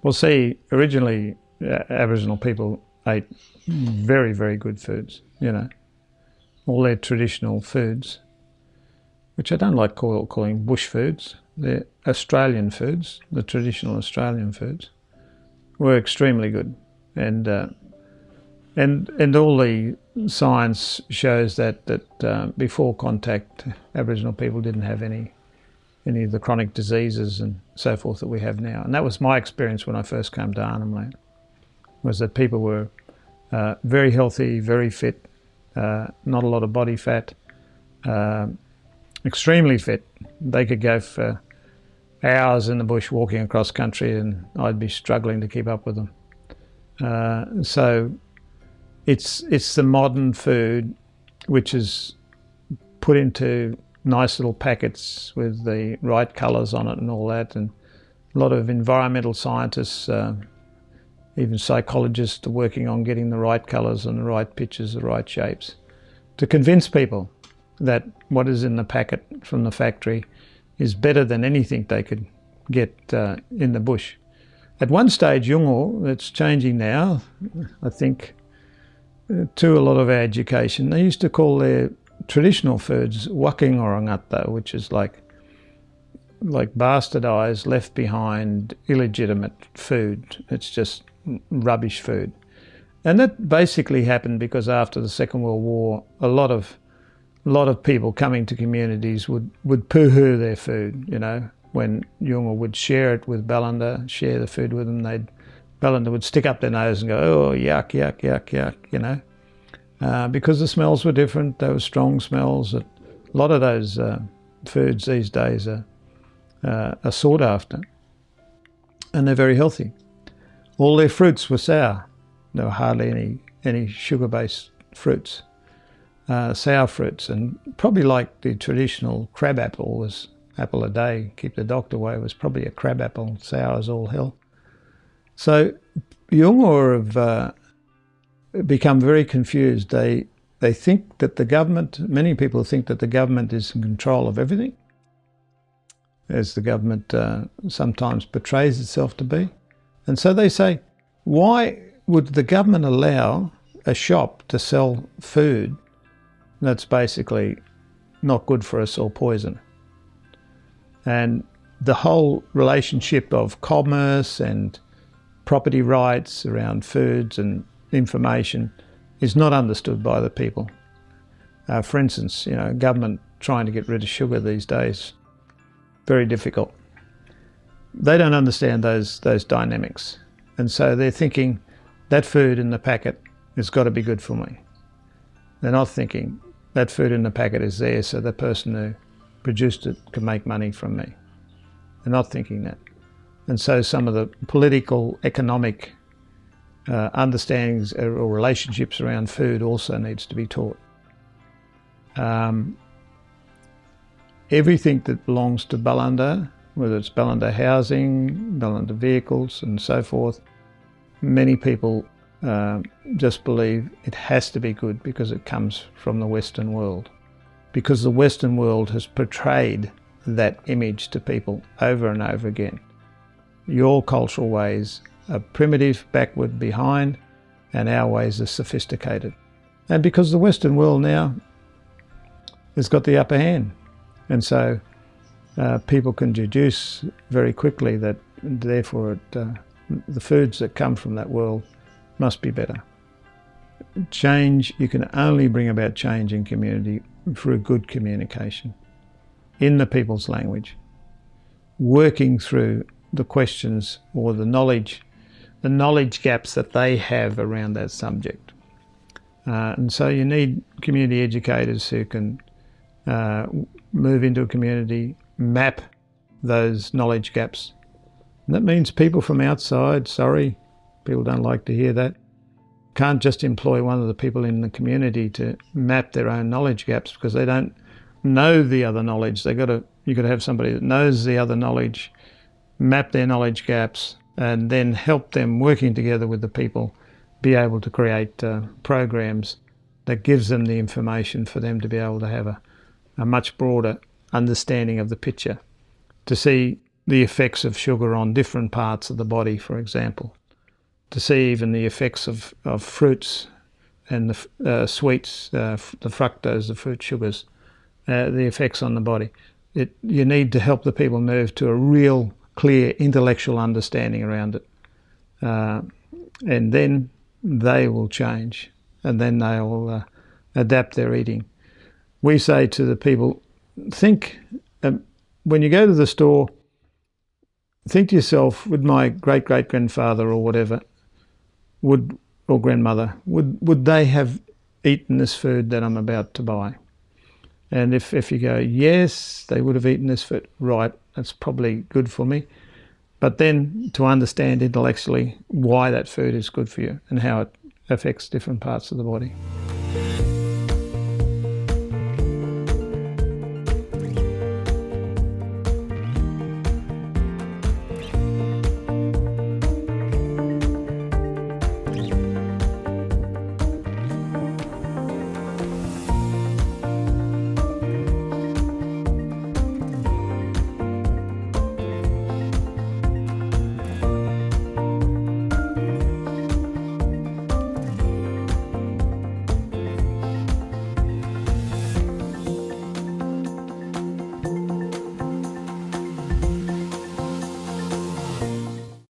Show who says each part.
Speaker 1: Well, see, originally Aboriginal people ate very, very good foods, you know, all their traditional foods, which I don't like calling bush foods. They're Australian foods, the traditional Australian foods, were extremely good. And all the science shows that before contact, Aboriginal people didn't have any of the chronic diseases and so forth that we have now. And that was my experience when I first came to Arnhem Land, was that people were very healthy, very fit, not a lot of body fat, extremely fit. They could go for hours in the bush walking across country and I'd be struggling to keep up with them. So it's the modern food which is put into nice little packets with the right colours on it and all that, and a lot of environmental scientists, even psychologists, are working on getting the right colours and the right pictures, the right shapes, to convince people that what is in the packet from the factory is better than anything they could get in the bush. At one stage, Yungo, it's changing now, I think, to a lot of our education, they used to call their traditional foods waking orangata, which is like bastardised, left behind, illegitimate food. It's just rubbish food. And that basically happened because after the Second World War, a lot of people coming to communities would poo-hoo their food, you know. When Yunga would share it with Ballanda, share the food with them, Ballanda would stick up their nose and go, oh, yuck, yuck, yuck, yuck, you know. Because the smells were different, they were strong smells. A lot of those foods these days are sought after, and they're very healthy. All their fruits were sour. There were hardly any sugar-based fruits, sour fruits, and probably like the traditional crab apple was apple a day, keep the doctor away, was probably a crab apple, sour as all hell. So Yunga have become very confused. They think that the government, many people think that the government is in control of everything, as the government sometimes portrays itself to be. And so they say, why would the government allow a shop to sell food that's basically not good for us or poison? And the whole relationship of commerce and property rights around foods and information is not understood by the people. For instance, you know, government trying to get rid of sugar these days, very difficult. They don't understand those dynamics. And so they're thinking that food in the packet has got to be good for me. They're not thinking that food in the packet is there so the person who produced it can make money from me. They're not thinking that. And so some of the political, economic understandings or relationships around food also needs to be taught. Everything that belongs to Ballanda, whether it's Ballanda housing, Ballanda vehicles and so forth, many people just believe it has to be good because it comes from the Western world. Because the Western world has portrayed that image to people over and over again. Your cultural ways are primitive, backward, behind, and our ways are sophisticated. And because the Western world now has got the upper hand, and so people can deduce very quickly that therefore the foods that come from that world must be better. Change, you can only bring about change in community through good communication in the people's language, working through the questions or the knowledge gaps that they have around that subject. And so you need community educators who can move into a community, map those knowledge gaps. And that means people from outside, sorry, people don't like to hear that, can't just employ one of the people in the community to map their own knowledge gaps because they don't know the other knowledge. You've got to have somebody that knows the other knowledge, map their knowledge gaps, and then help them working together with the people be able to create programs that gives them the information for them to be able to have a much broader understanding of the picture, to see the effects of sugar on different parts of the body, for example, to see even the effects of fruits and the sweets, the fructose, the fruit sugars, the effects on the body. You need to help the people move to a real clear intellectual understanding around it. And then they will change, and then they will adapt their eating. We say to the people, think, when you go to the store, think to yourself, would my great-great-grandfather or whatever, or grandmother, would they have eaten this food that I'm about to buy? And if you go, yes, they would have eaten this food, right, that's probably good for me. But then to understand intellectually why that food is good for you and how it affects different parts of the body.